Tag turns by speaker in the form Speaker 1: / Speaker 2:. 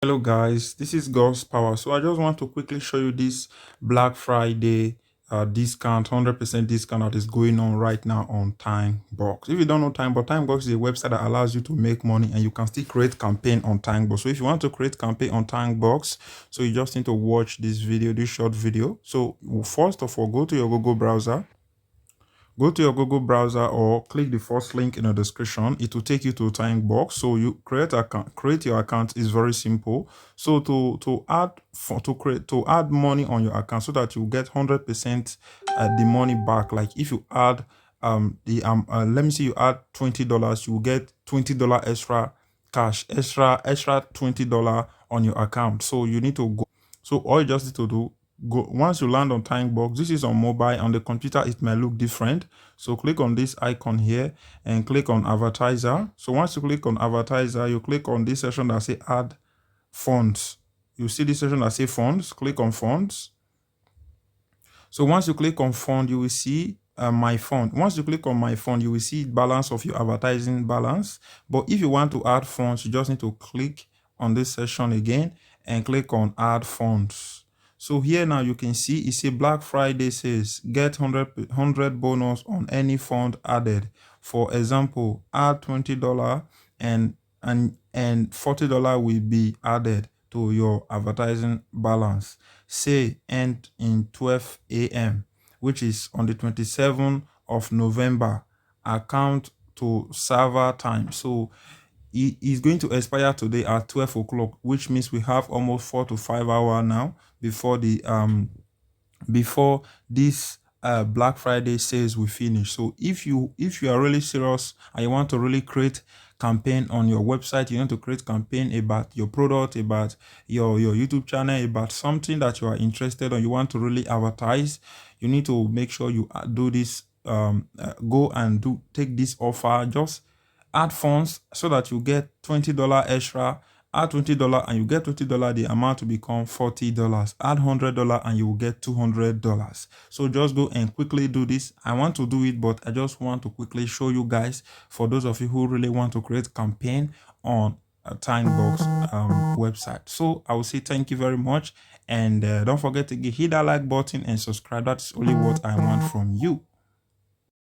Speaker 1: Hello guys, this is God's Power. So I just want to quickly show you this Black Friday discount, 100% discount that is going on right now on Timebox. If you don't know Timebox is a website that allows you to make money and you can still create campaign on Timebox. So if you want to create campaign on Timebox, so you just need to watch this video, this short video. So first of all, go to your Google browser. Go to your Google browser or click the first link in the description. It will take you to Timebox. So you create your account is very simple. So to add money on your account so that you get 100% the money back. Like if you add let me see, you add $20, you will get $20 extra cash, extra $20 on your account. So you need to go. So all you just need to do, go once you land on Timebox. This is on mobile. On the computer it may look different, so click on this icon here and click on advertiser. So once you click on advertiser, you click on this section that say add fonts. You see this section that say fonts. Click on fonts. So once you click on font, you will see my font. Once you click on my font, you will see balance of your advertising balance. But if you want to add fonts, you just need to click on this section again and click on add fonts. So here now you can see it say Black Friday says get 100 bonus on any font added. For example, add $20 and $40 will be added to your advertising balance. Say end in 12 a.m., which is on the 27th of November. Account to server time. So it is going to expire today at 12 o'clock, which means we have almost 4 to 5 hours now before the before this Black Friday sales will finish. So if you are really serious and you want to really create campaign on your website, you want to create campaign about your product, about your YouTube channel, about something that you are interested in, you want to really advertise, you need to make sure you do this. Go and take this offer. Just add funds so that you get $20 extra. Add $20 and you get $20, the amount to become $40. Add $100 and you will get $200. So just go and quickly do this. I want to do it, but I just want to quickly show you guys, for those of you who really want to create campaign on a Timebox website. So I will say thank you very much, and don't forget to hit that like button and subscribe. That's only what I want from you.